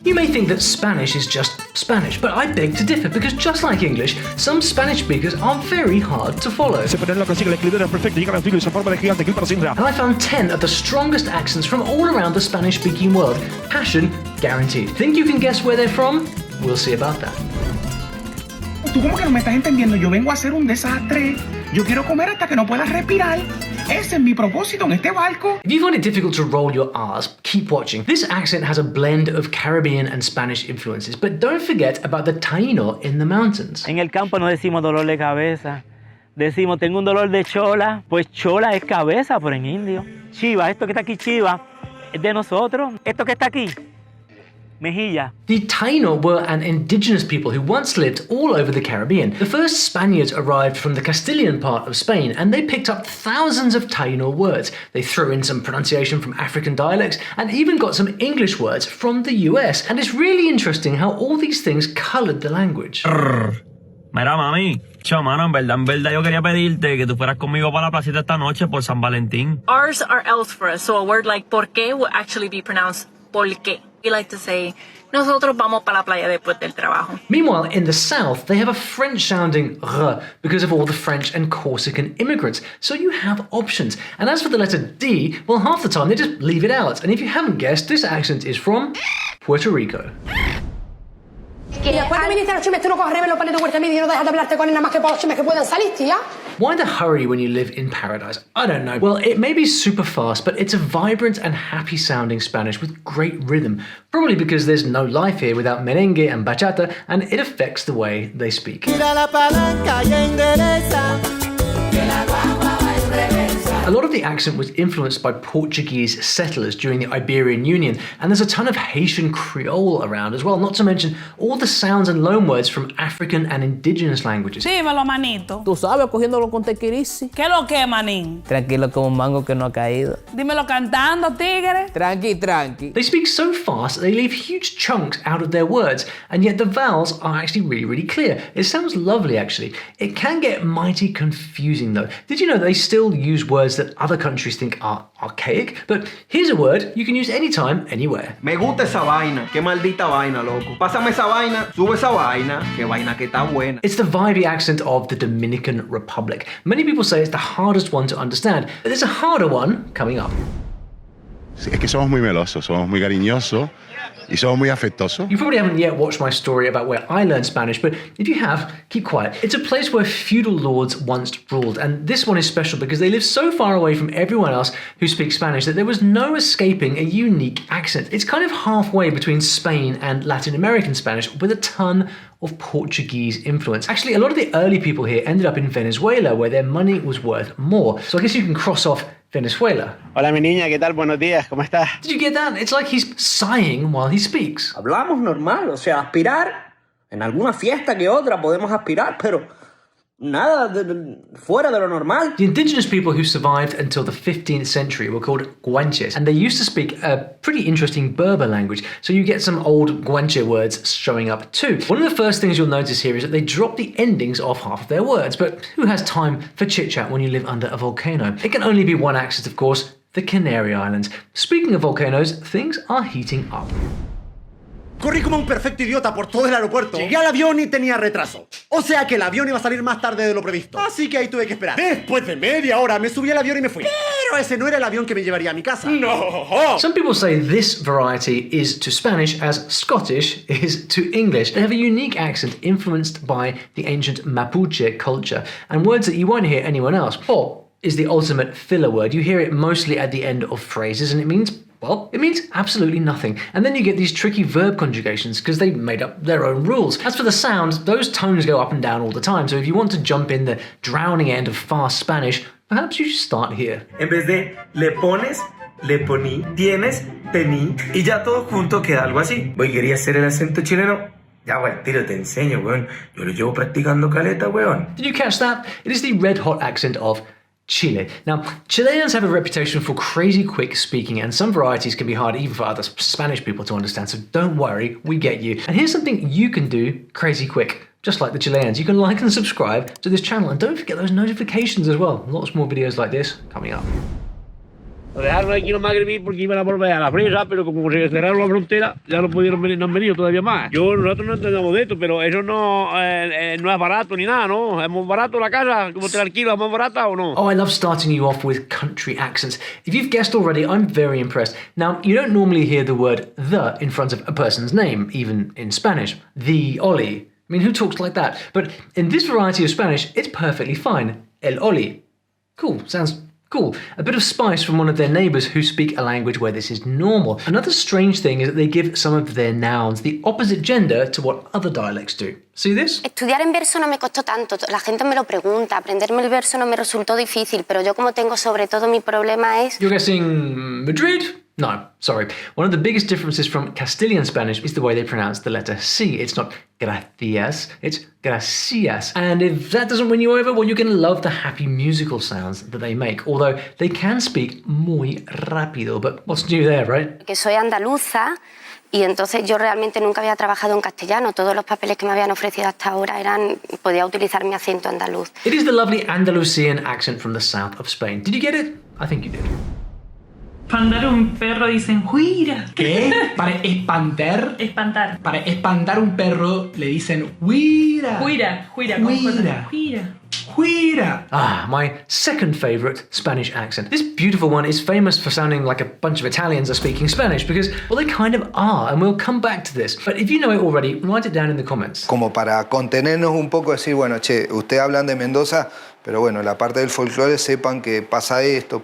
You may think that Spanish is just Spanish, but I beg to differ because just like English, some Spanish speakers are very hard to follow. And I found 10 of the strongest accents from all around the Spanish-speaking world. Passion guaranteed. Think you can guess where they're from? We'll see about that. Tú como que no me estás entendiendo, yo vengo a hacer un desastre. Yo quiero comer hasta que no puedas respirar. Ese es mi propósito en este barco. If you find it difficult to roll your R's, keep watching. This accent has a blend of Caribbean and Spanish influences, but don't forget about the Taino in the mountains. En el campo no decimos dolor de cabeza, decimos tengo un dolor de chola, pues chola es cabeza por en indio. Chiva, esto que está aquí chiva, es de nosotros. Esto que está aquí, mejilla. The Taino were an indigenous people who once lived all over the Caribbean. The first Spaniards arrived from the Castilian part of Spain, and they picked up thousands of Taino words. They threw in some pronunciation from African dialects, and even got some English words from the US. And it's really interesting how all these things colored the language. Mira, mami, mano, en verdad yo quería pedirte que tú fueras conmigo para la placita esta noche por San Valentín. R's are L's for us, so a word like por qué will actually be pronounced por qué. We like to say, nosotros vamos para la playa después del trabajo. Meanwhile, in the south, they have a French-sounding r because of all the French and Corsican immigrants. So you have options. And as for the letter D, well, half the time they just leave it out. And if you haven't guessed, this accent is from Puerto Rico. Why the hurry when you live in paradise? I don't know. Well, it may be super fast, but it's a vibrant and happy sounding Spanish with great rhythm. Probably because there's no life here without merengue and bachata, and it affects the way they speak. A lot of the accent was influenced by Portuguese settlers during the Iberian Union, and there's a ton of Haitian Creole around as well, not to mention all the sounds and loanwords from African and indigenous languages. Dímelo, manito. Tú sabes, cogiéndolo con tequirisi. ¿Qué lo que, manín? Tranquilo como un mango que no ha caído. Dímelo cantando, tigre. Tranqui. They speak so fast they leave huge chunks out of their words, and yet the vowels are actually really clear. It sounds lovely, actually. It can get mighty confusing, though. Did you know they still use words that other countries think are archaic? But here's a word you can use anytime, anywhere. Me gusta esa vaina, qué maldita vaina, loco. Pásame esa vaina, sube esa vaina, qué vaina que está buena. It's the vibey accent of the Dominican Republic. Many people say it's the hardest one to understand, but there's a harder one coming up. Es que somos muy melosos, somos muy cariñosos y somos muy afectuosos. You probably haven't yet watched my story about where I learned Spanish, but if you have, keep quiet. It's a place where feudal lords once ruled, and this one is special because they live so far away from everyone else who speaks Spanish that there was no escaping a unique accent. It's kind of halfway between Spain and Latin American Spanish with a ton of Portuguese influence. Actually, a lot of the early people here ended up in Venezuela where their money was worth more. So I guess you can cross off Venezuela. Hola mi niña, ¿qué tal? Buenos días, ¿cómo estás? Did you get that? It's like he's sighing while he speaks. Hablamos normal, o sea, aspirar. En alguna fiesta que otra podemos aspirar, pero nada fuera de lo normal. The indigenous people who survived until the 15th century were called Guanches, and they used to speak a pretty interesting Berber language, so you get some old Guanche words showing up too. One of the first things you'll notice here is that they drop the endings off half of their words, but who has time for chit-chat when you live under a volcano? It can only be one accent, of course, the Canary Islands. Speaking of volcanoes, things are heating up. Corrí como un perfecto idiota por todo el aeropuerto. Llegué al avión y tenía retraso. O sea que el avión iba a salir más tarde de lo previsto. Así que ahí tuve que esperar. Después de media hora me subí al avión y me fui. Pero ese no era el avión que me llevaría a mi casa. No. Some people say this variety is to Spanish as Scottish is to English. They have a unique accent influenced by the ancient Mapuche culture and words that you won't hear anyone else. Po is the ultimate filler word. You hear it mostly at the end of phrases and it means, well, it means absolutely nothing. And then you get these tricky verb conjugations because they made up their own rules. As for the sounds, those tones go up and down all the time. So if you want to jump in the drowning end of fast Spanish, perhaps you should start here. En vez de le pones, le poní, tienes, tení, y ya todo junto queda algo así. Voy, quería hacer el acento chileno. Ya, al tiro te enseño, weón. Yo lo llevo practicando caleta, weón. Did you catch that? It is the red hot accent of Chile. Now, Chileans have a reputation for crazy quick speaking, and some varieties can be hard even for other Spanish people to understand, so don't worry, we get you. And here's something you can do crazy quick, just like the Chileans. You can like and subscribe to this channel, and don't forget those notifications as well. Lots more videos like this coming up. Lo dejaron aquí los magrebíes porque iban a volver a la presa, pero como se cerraron la frontera, ya no pudieron venir, no han venido todavía más. Nosotros no entendemos de esto, pero eso no es barato ni nada, ¿no? Es muy barato la casa, como te la alquilo, ¿es más barata o no? Oh, I love starting you off with country accents. If you've guessed already, I'm very impressed. Now, you don't normally hear the word the in front of a person's name, even in Spanish. The Olly. I mean, who talks like that? But in this variety of Spanish, it's perfectly fine. El Olly. Cool, sounds cool. A bit of spice from one of their neighbours who speak a language where this is normal. Another strange thing is that they give some of their nouns the opposite gender to what other dialects do. See this? Estudiar en verso no me costó tanto, la gente me lo pregunta, aprenderme el verso no me resultó difícil, pero yo como tengo sobre todo mi problema es... You're guessing Madrid? No, sorry. One of the biggest differences from Castilian Spanish is the way they pronounce the letter C. It's not gracias, it's gracias. And if that doesn't win you over, well, you're going to love the happy musical sounds that they make, although they can speak muy rápido. But what's new there, right? Que soy andaluza y entonces yo realmente nunca había trabajado en castellano. Todos los papeles que me habían ofrecido hasta ahora podía utilizar mi acento andaluz. It is the lovely Andalusian accent from the south of Spain. Did you get it? I think you did. Espantar un perro dicen huira. ¿Qué? Para espantar. Espantar. Para espantar un perro le dicen huira. Huira. Huira. Ah, my second favourite Spanish accent. This beautiful one is famous for sounding like a bunch of Italians are speaking Spanish because, well, they kind of are, and we'll come back to this. But if you know it already, write it down in the comments. Como para contenernos un poco, decir, bueno, che, ustedes hablan de Mendoza, pero bueno, la parte del folclore sepan que pasa esto,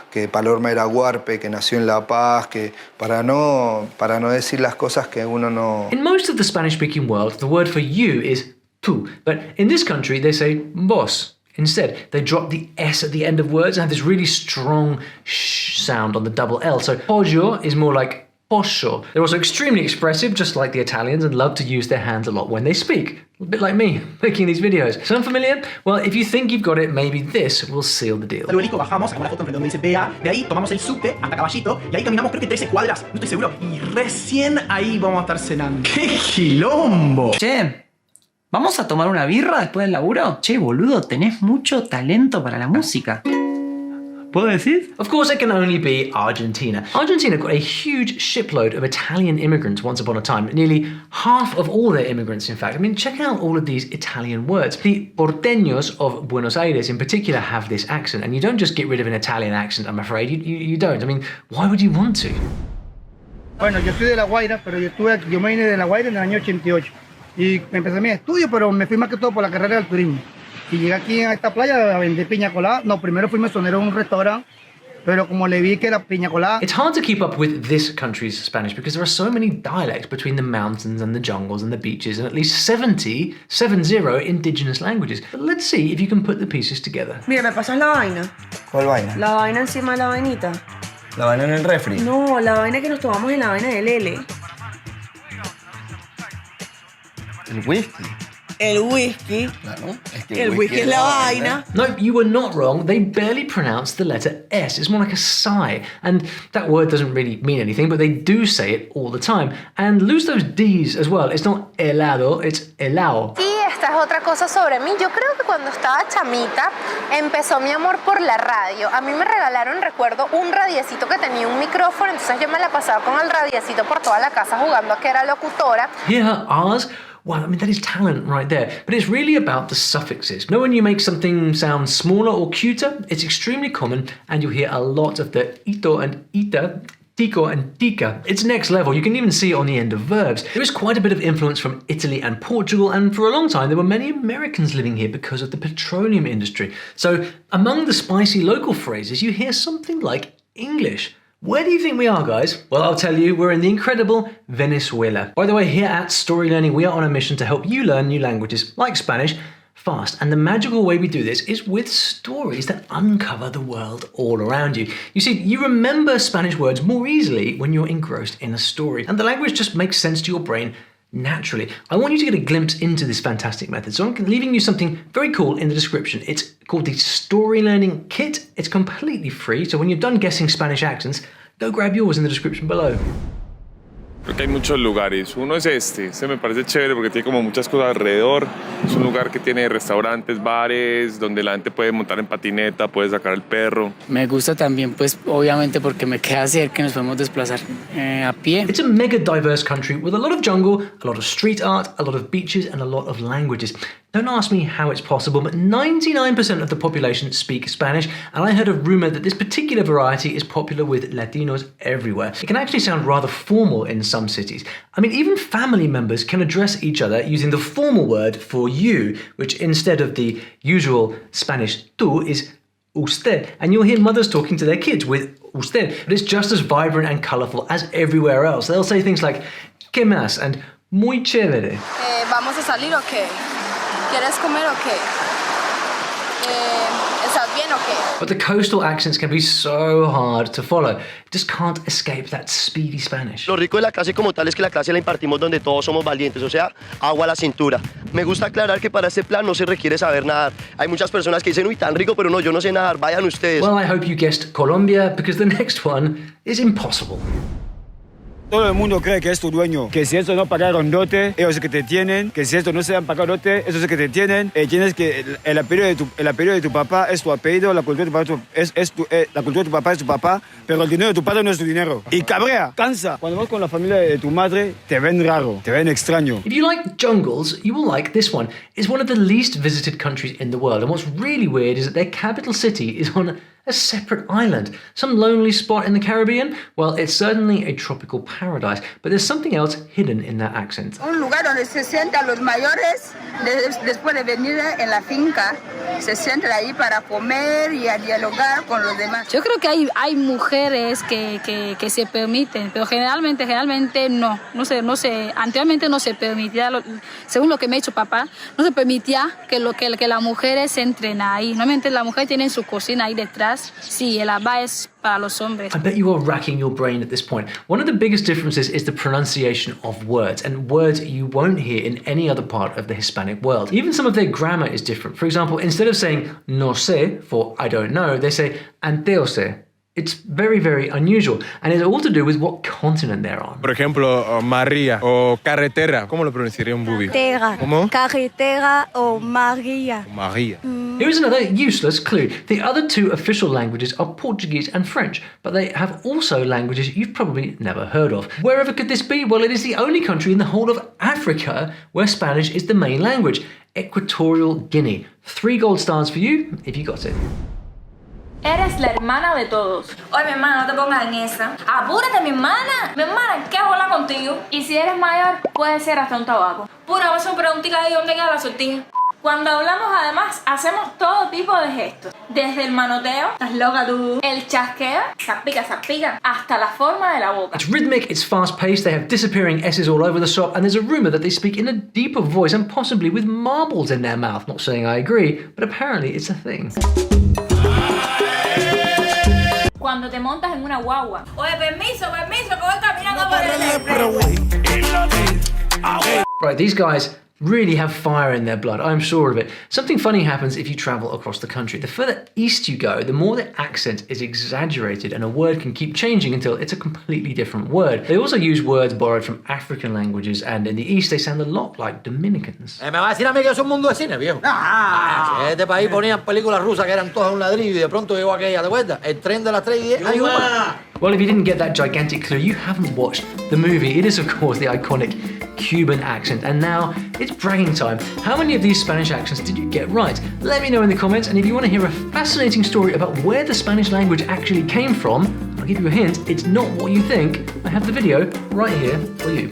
que Palorma era huarpe, que nació en La Paz, que para no decir las cosas que uno no... In most of the Spanish-speaking world, the word for you is tú, but in this country they say vos. Instead, they drop the S at the end of words and have this really strong sh sound on the double L. So pollo is more like posho. They're also extremely expressive, just like the Italians, and love to use their hands a lot when they speak. A bit like me, making these videos. Sound familiar? Well, if you think you've got it, maybe this will seal the deal. Lo único, bajamos, sacamos la foto enfrente donde dice Vea, de ahí tomamos el subte hasta Caballito y ahí caminamos creo que 13 cuadras, no estoy seguro. Y recién ahí vamos a estar cenando. ¡Qué quilombo! Che, ¿vamos a tomar una birra después del laburo? Che, boludo, tenés mucho talento para la música. ¿Puedo decir? Of course, it can only be Argentina. Argentina got a huge shipload of Italian immigrants once upon a time. Nearly half of all their immigrants, in fact. I mean, check out all of these Italian words. The porteños of Buenos Aires in particular have this accent, and you don't just get rid of an Italian accent, I'm afraid. You don't. I mean, why would you want to? Bueno, yo soy de La Guaira, pero yo me vine de La Guaira en el año 88. Y empecé mi estudio, pero me fui más que todo por la carrera del turismo. Y llegué aquí a esta playa a vender piña colada. No, primero fui mesonero en un restaurante, pero como le vi que la piña colada... It's hard to keep up with this country's Spanish because there are so many dialects between the mountains and the jungles and the beaches and at least 70 indigenous languages. But let's see if you can put the pieces together. Mira, ¿me pasas la vaina? ¿Cuál vaina? La vaina encima de la vainita. ¿La vaina en el refri? No, la vaina que nos tomamos en la vaina del L. ¿El whisky? El whisky. Claro, es que el whisky es la vaina. No, you were not wrong. They barely pronounce the letter S. It's more like a sigh. And that word doesn't really mean anything, but they do say it all the time. And lose those D's as well. It's not helado, it's helao. Y esta es otra cosa sobre mí. Yo creo que cuando estaba chamita empezó mi amor por la radio. A mí me regalaron, recuerdo, un radiecito que tenía un micrófono. Entonces yo me la pasaba con el radiecito por toda la casa jugando a que era locutora. Hear her R's? Wow, I mean, that is talent right there. But it's really about the suffixes. Know when you make something sound smaller or cuter? It's extremely common, and you'll hear a lot of the ito and ita, tico and tica. It's next level. You can even see it on the end of verbs. There is quite a bit of influence from Italy and Portugal, and for a long time there were many Americans living here because of the petroleum industry. So among the spicy local phrases, you hear something like English. Where do you think we are, guys? Well, I'll tell you, we're in the incredible Venezuela. By the way, here at StoryLearning, we are on a mission to help you learn new languages, like Spanish, fast. And the magical way we do this is with stories that uncover the world all around you. You see, you remember Spanish words more easily when you're engrossed in a story, and the language just makes sense to your brain naturally. I want you to get a glimpse into this fantastic method, so I'm leaving you something very cool in the description. It's called the StoryLearning Kit. It's completely free, so when you're done guessing Spanish accents, go grab yours in the description below. Creo que hay muchos lugares. Uno es este me parece chévere porque tiene como muchas cosas alrededor. Es un lugar que tiene restaurantes, bares, donde la gente puede montar en patineta, puede sacar el perro. Me gusta también, pues, obviamente porque me queda cerca y nos podemos desplazar a pie. It's a mega diverse country with a lot of jungle, a lot of street art, a lot of beaches, and a lot of languages. Don't ask me how it's possible, but 99% of the population speak Spanish, and I heard a rumor that this particular variety is popular with Latinos everywhere. It can actually sound rather formal in some cities. I mean, even family members can address each other using the formal word for you, which instead of the usual Spanish tú is usted, and you'll hear mothers talking to their kids with usted, but it's just as vibrant and colourful as everywhere else. They'll say things like ¿qué más? And muy chévere. ¿Vamos a salir o qué? ¿Quieres comer o qué? ¿Estás bien o qué? But the coastal accents can be so hard to follow. You just can't escape that speedy Spanish. Lo rico de la clase como tal es que la clase la impartimos donde todos somos valientes, o sea, agua a la cintura. Me gusta aclarar que para este plan no se requiere saber nadar. Hay muchas personas que dicen, uy, tan rico, pero no, yo no sé nadar, vayan ustedes. Well, I hope you guessed Colombia, because the next one is impossible. Todo el mundo cree que es tu dueño, que si esto no pagaron dote, ellos es que te tienen, que si esto no se han pagado dote, ellos es que te tienen. Tienes que el apellido de tu papá es tu apellido, la cultura de tu papá la cultura de tu papá es tu papá, pero el dinero de tu padre no es tu dinero. Y cabrea, cansa. Cuando vas con la familia de tu madre, te ven raro, te ven extraño. If you like jungles, you will like this one. It's one of the least visited countries in the world, and what's really weird is that their capital city is on a separate island. Some lonely spot in the Caribbean? Well, it's certainly a tropical paradise, but there's something else hidden in that accent. Un lugar donde se sientan los mayores después de venir en la finca, se sientan ahí para comer y a dialogar con los demás. Yo creo que hay mujeres que se permiten, pero generalmente no sé, anteriormente no se permitía, según lo que me ha dicho papá, no se permitía que las mujeres entren ahí. Normalmente la mujer tiene su cocina ahí detrás. Sí, el abba es para los hombres. I bet you are racking your brain at this point. One of the biggest differences is the pronunciation of words, and words you won't hear in any other part of the Hispanic world. Even some of their grammar is different. For example, instead of saying no sé for I don't know, they say anteo sé. It's very, very unusual, and it's all to do with what continent they're on. Por ejemplo, María o carretera. ¿Cómo lo pronunciaría un bubi? Carretera. ¿Cómo? Carretera o María. María. Here's another useless clue. The other two official languages are Portuguese and French, but they have also languages you've probably never heard of. Wherever could this be? Well, it is the only country in the whole of Africa where Spanish is the main language. Equatorial Guinea. 3 gold stars for you if you got it. Eres la hermana de todos. Oye, mi hermana, no te pongas en esa. Apúrate, mi hermana. Mi hermana, ¿qué bola contigo? Y si eres mayor, puede ser hasta un tabaco. Pura, vamos a preguntar ahí dónde queda la sortija. Cuando hablamos, además, hacemos todo tipo de gestos. Desde el manoteo, estás loca tú, el chasqueo, salpica, hasta la forma de la boca. It's rhythmic, it's fast-paced, they have disappearing S's all over the shop, and there's a rumour that they speak in a deeper voice and possibly with marbles in their mouth. Not saying I agree, but apparently it's a thing. Cuando te montas en una guagua. Oye, permiso, que voy caminando por el... Right, these guys really have fire in their blood, I'm sure of it. Something funny happens if you travel across the country. The further east you go, the more the accent is exaggerated and a word can keep changing until it's a completely different word. They also use words borrowed from African languages, and in the east they sound a lot like Dominicans. Me va a decir a mí que es un mundo de cine, viejo. En este país ponían películas rusas que eran todas un ladrillo y de pronto llegó aquella, ¿te acuerdas? El tren de las 3:10. ¡Ay, Well, if you didn't get that gigantic clue, you haven't watched the movie. It is, of course, the iconic Cuban accent. And now it's bragging time. How many of these Spanish accents did you get right? Let me know in the comments. And if you want to hear a fascinating story about where the Spanish language actually came from, I'll give you a hint. It's not what you think. I have the video right here for you.